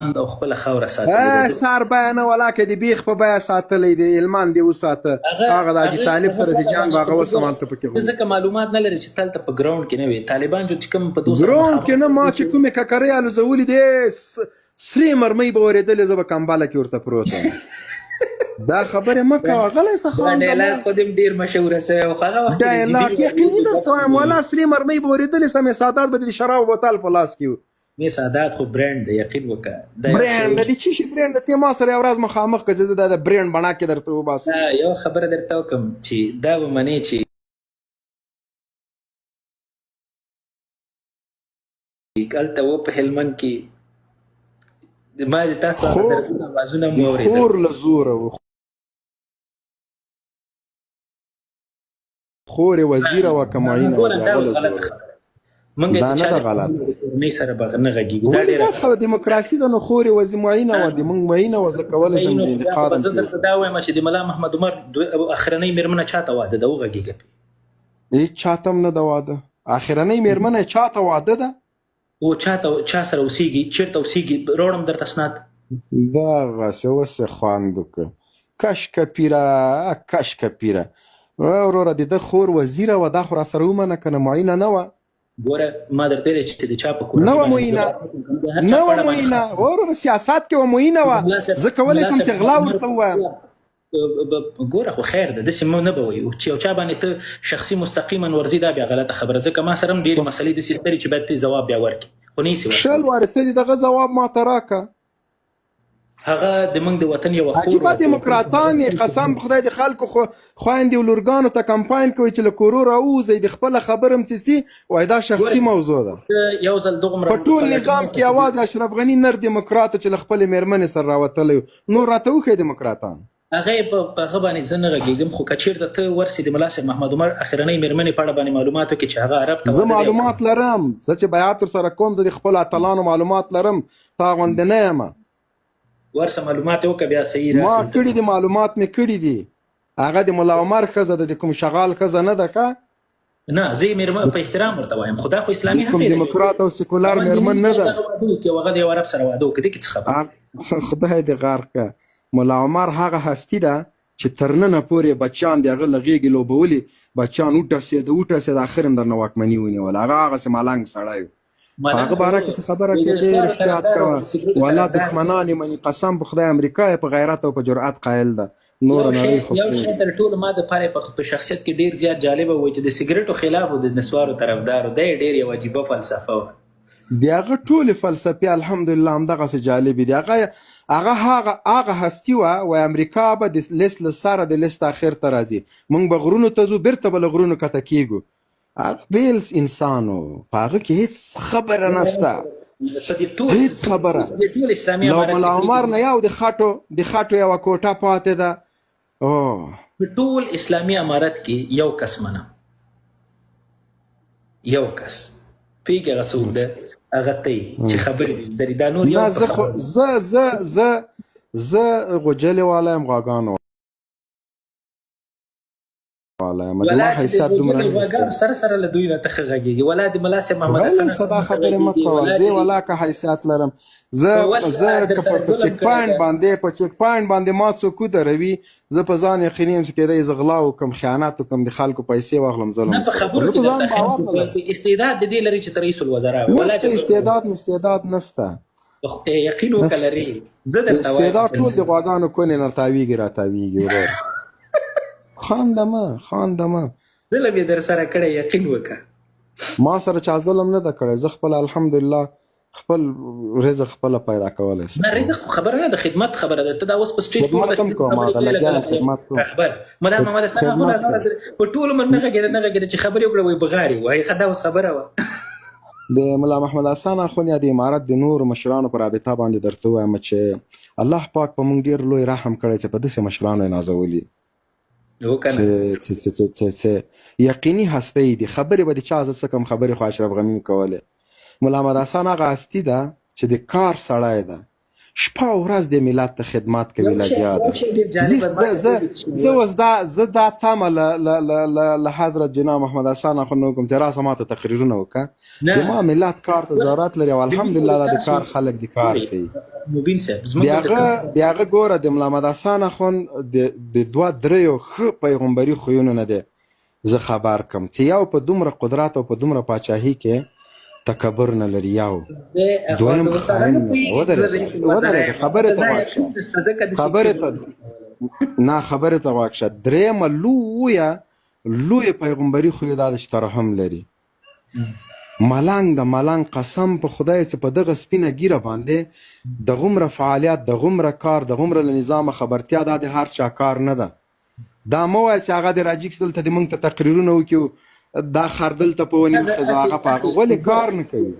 او خپله خاوره ساتلې ده. سار بیه نه ولاکه د بیخ په بیه ساتلی دی، هلمند یې وساته. هغه د حاجي طالب سره چې جنګ هغه اوس هم هلته پکې غواړي. ځکه معلومات نه لري چې تلته په ګراوند کې نه وي طالبان چې کوم په دوسر ګراوند کې نه، ما چې کومې ککرۍ الوزولي دی سرې مرمۍ به ورېدلې، زه به کمبله کې ورته پروت وم. دا خبرې مه کوه غلی څه خان ډایلاګ خو دې ډېر مشهوره سوی او هغه وخت ډایلاګ یقیني درته وایم والا سرې مرمۍ به ورېدلې سمې سادات به د شرابو بوتل په لاس کې و. مې سادات خو برانډ دی، یقین وکړه. برانډ د څه شي برانډ د ته ما سره یو ورځ مخامخ کړه، زه د برانډ بڼه کې درته وباسم. یو خبره درته وکړم چې دا به منې چې هلته و په هلمند کې ما د تاسو اوازونه مو اورېدل. خور له زوره و، خور وزیره وه که معینه وه، د هغه له زوره. دا نه ده غلطه، کورنۍ سره به نه غږېږو. ولې داسې خو دیموکراسي ده، نو خورې وزي معینه وه، د موږ معینه وه، زه کولی شم د انتقاد هم زه درته دا وایم چې د ملا محمد عمر اخرنۍ مېرمنه چاته واده ده وغږېږه پې. هېڅ چاته هم نه ده واده. اخرنۍ مېرمنه یې چاته واده ده او چا سره اوسېږي، چېرته اوسېږي، راوړم درته اسناد. دغسې اوس یې خوند وکړه. کشکه پیره کشکه پیره وروره، د ده خور وزیره وه، دا خو راسره ومنه که نه معینه نه وه. ګوره ما درته ویلې چې د چا په کورنۍ نه وه معینه، نه وه معینه وروره، سیاست کې وه معینه وه، زه کولی شم چې غلا ورته ووایم. ګوره خو خیر ده، داسې نه به وایو چې یو چا باندې ته شخصي مستقیما ورځي، دا بیا غلطه خبره. ځکه ما سره هم ډېرې مسلې داسې سترې چې باید ته ځواب بیا ورکړي، خو نه یې سي شل وارې ته دې دغه ځواب ماته راکړه. هغه د موږ د وطن یوه عجیبه دیموکراتان یې، قسم په خدای د خلکو خویندې او لورګانو ته کمپاین کوي چې له کورو راووځئ، د خپله خبره هم چې سي وایي دا شخصي موضوع ده. یو ځل دغومره په ټول نظام کې یوازې اشرف غني نر دیموکرات چې له خپلې مېرمنې سره راوتلی و، نور راته وښیي دیموکراتان. هغه یې په هغه باندې زه نه غږېږم، خو که چېرته ته ورسې د ملا صاحب محمد عمر اخرنۍ مېرمنې په اړه باندې معلومات وکړي چې هغه عرب ته زه معلومات لرم، زه چې بیعت ورسره کوم زه د خپلو اتلانو معلومات لرم، تا غوندې نه یم. ورسه معلومات یې وکړه بیا صحیح ما کړي دي، معلومات مې کړي دي. هغه د ملا عمر ښځه ده، د کوم شغال ښځه نه ده ښه. نه زه یې مېرمن په احترام ورته وایم، خو دا خو اسلامي حق کوم دیموکرات او سیکولر مېرمن نه ده. هغه د یو عرب سره واده وکړي، دې کې څه خبره؟ خدای دې غرق کړه. ملا عمر هغه هستي ده چې تر ننه پورې بچیان د هغه له غېږې لوبولي، بچیان وټسېده اخر هم درنه واکمني ونیوله. هغه هغسې ملنګ سړی و. په هغه باره کې څه خبره کوې، ډېر احتیاط کوه. والا دښمنان یې مني، قسم په خدای امریکا یې په غیرت او په جرأت قایل ده. نوره نړۍ خو یو شی تر ټولو ما دپاره په شخصیت کې ډېر زیات جالبه وایي چې د سګرټو خلاف او د نسوارو طرفدار و. دا یې ډېر یو عجیبه فلسفه وه. د هغه ټولې فلسفې الحمدلله همدغسې جالبې دي. هغه هستي وه وایي امریکا به د لیست له سره د لیست اخر ته راځي، موږ به غرونو ته ځو، بیرته به له غرونو کته کېږو. بیل انسان و، په هغه کې هېڅ خبره نشته، هېڅ خبره. له ملا عمر نه یو د خټو یوه کوټه پاتې ده. په ټول اسلامي امارت کې یو کس منم، یو کس پوهېږي هغه څوک ده؟ هغه ته چې خبرې دې زده دي. دا نور یو زه غوجلې والا یم، غواګانو والا یم، د ما حیثیت دومره غواګانو سره له دوی نه ته ښه غږېږي. ولا د ملا صاحب محمد حسن دا خبرې مه کوه. زه ولا که حیثیت لرم، زه که په چیک پاینټ باندې ما څوک ودروي، زه په ځان یقیني یم چې کېدی زه غلا وکړم، خیانت وکړم، د خلکو پیسې واخلم، ظلم نه. په خبرو کې استعداد د دې لري چې ته رئیس الوزرا نشته. استعداد نشته، یقین وکړه لري. استعداد ټول د غواګانو کونې نه تاویږي راتاویږي. ورور خاندمه ظلم یې در سره کړی، یقین وکړه. ما سره چا ظلم نه ده کړی، زه خپل الحمدلله خپل رزق خپله پیدا کولی شم. نه رزق خبره نه ده، خدمت خبره ده. ته دا اوس په سټیج خدمت هم کوم، هغه لګیا خدمت کوم. ملا محمد حسن په ټولو من نه غږېده چې خبرې وکړه، وایي بغاري وایي. دا اوس خبره وه. د ملا محمد حسن اخوند یا د امارت د نورو مشرانو په رابطه باندې درته ووایم چې الله پاک په موږ ډېر لوی رحم کړی چې په داسې مشرانو یې نازولي چې یقیني هستی دي. خبرې به د چا زه څه کوم خبرې خو اشرف غني کولې. ملا محمد حسن هغه هستي ده چې د کار سړی ده، شپه او ورځ د ملت ته خدمات کوي لګیا ده. زه دا تمه له حضرت جناب محمد حسن اخوند کوم چې راسه ماته تقریرونه وکړه د ما ملت کار ته ضرورت لري او الحمدلله د کار خلک د کار کوي. د هغه ګوره د ملا محمد حسن اخوند د 2-3 ښه پیغمبري خویونه نه دی زه خبر کم چې یو په دومره قدرت او په دومره پاچاهي کې تکبر نه لري، یو دویم خاین نه. ودرېږه خبرې ته غوږ شه، خبرې ته غوږ شه. درېیمه لویه پیغمبري خو یې دا ده چې ترحم لري. ملنګ د ملنګ قسم په خدای چې په دغه سپینه ګیره باندې دغومره فعالیت، دغومره کار، دغومره له نظامه خبرتیا دا د هر چا کار نه ده. دا مه وایه چې هغه د راجیکس دلته د موږ ته تقریرونه وکړي دا خر دلته په ونیو ښځو هغه په هغه ولې کار نه کوي؟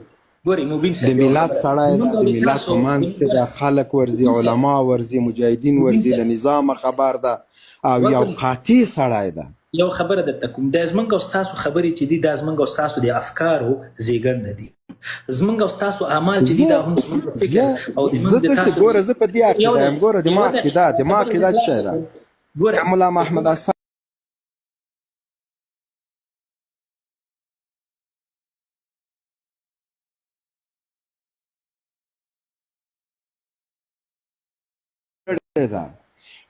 د ملت سړی ده، د ملت په منځ کې ده، خلک ورځي، علما ورځي، مجاهدین ورځي، له نظامه خبر ده او یو قاطع سړی ده. یو خبره درته کوم، دا زمونږ او ستاسو خبرې چې دي دا زمونږ او ستاسو د افکارو زیږنده دي. زمونږ او ستاسو اعمال چې دي دا هم زمونږ فکر او زه داسې ګوره زه په دې عقیده یم. ګوره د ما عقیده څه شی ده؟ که ملا محمد حسن ده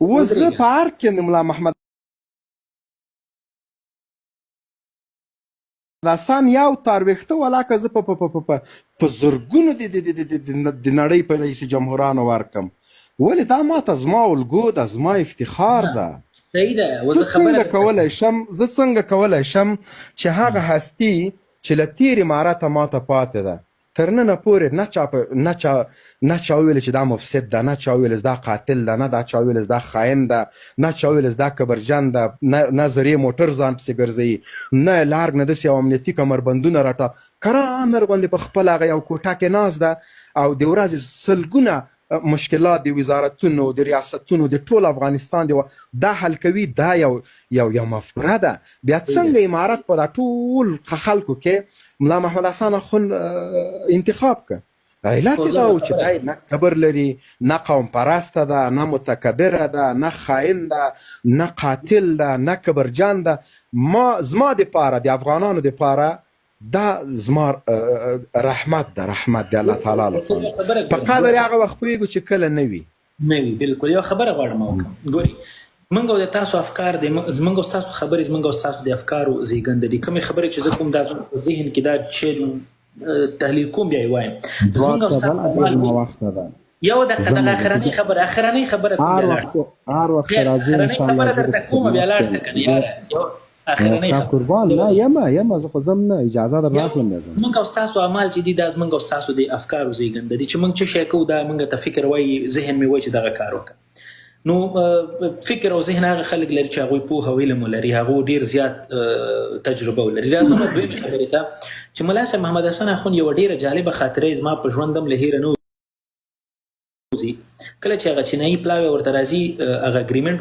اوس زه په هر کې د ملا محمد حسن یو تارویخته ولاکه زه په زرګونو د نړۍ په رئیس جمهورانو ورکم. ولې دا ماته زما الګو ده، زما افتخار ده. زه څنګه کولی شم چې هغه هستي چې له تیر امارته ماته پاتې ده تر ننه پورې نه چا وویل چې دا مفسد ده، نه چا وویل دا قاتل ده، نه دا چا وویل دا خاین ده، نه چا وویل دا کبرجن ده، نه زرې موټر ځان پسې ګرځوي، نه لارګ نه داسې یو امنیتي کمربندونه راټا کران ورغوندې په خپل هغه یو کوټه کې ناست ده او د ورځې سلګونه مشکلات د وزارتونو د ریاستونو د ټول افغانستان دا حل کوي. دا یو مفکوره ده. بیا څنګه امارت په دا ټول خلکو کې ملا محمد حسن اخوند انتخاب که؟ علت یې دا و چې دی نه کبر لري، نه قوم پرسته ده، نه متکبره ده، نه خاین ده، نه قاتل ده، نه کبرجن ده. زما دپاره د افغانانو دپاره دا زما رحمت ده، رحمت د الله تعالی لخوا. په قدر هغه وخت پوهېږو چې کله نه وي. بالکل. یو خبره غواړم وکړم. ګوري موږ او د تاسو افکار د زموږ او ستاسو خبرې زموږ او ستاسو د افکارو زیږنده دي. کومې خبرې چې زه کوم دا ذهن کې دا شی تحلیل کوم بیا یې وایم. زموږ او ستاسو یو دغه اخرنۍ خبره هر وخت راځي ان شاء الله. خبره درته کومه بیا لاړ شه کنه یاره. یو اخرنۍ خبره قربان نه یم زه خو ځم نه اجازه در راکړم. زموږ او ستاسو اعمال چې دي دا زموږ او ستاسو د افکارو زیږنده دي چې موږ څه شی کوو دا موږ ته فکر وایي، ذهن مې وایي چې دغه کار وکړه. نو فکر او ذهن هغه خلک لري چې هغوی پوهه او علم ولري، هغوی ډېر زیات تجربه ولري. راځم دویمې خبرې ته چې ملا صاحب محمد حسن اخوند یوه ډېره جالبه خاطره زما په ژوند هم له هیره نه وځي. کله چې هغه چینایي پلاوی ورته راځي هغه اګریمنټ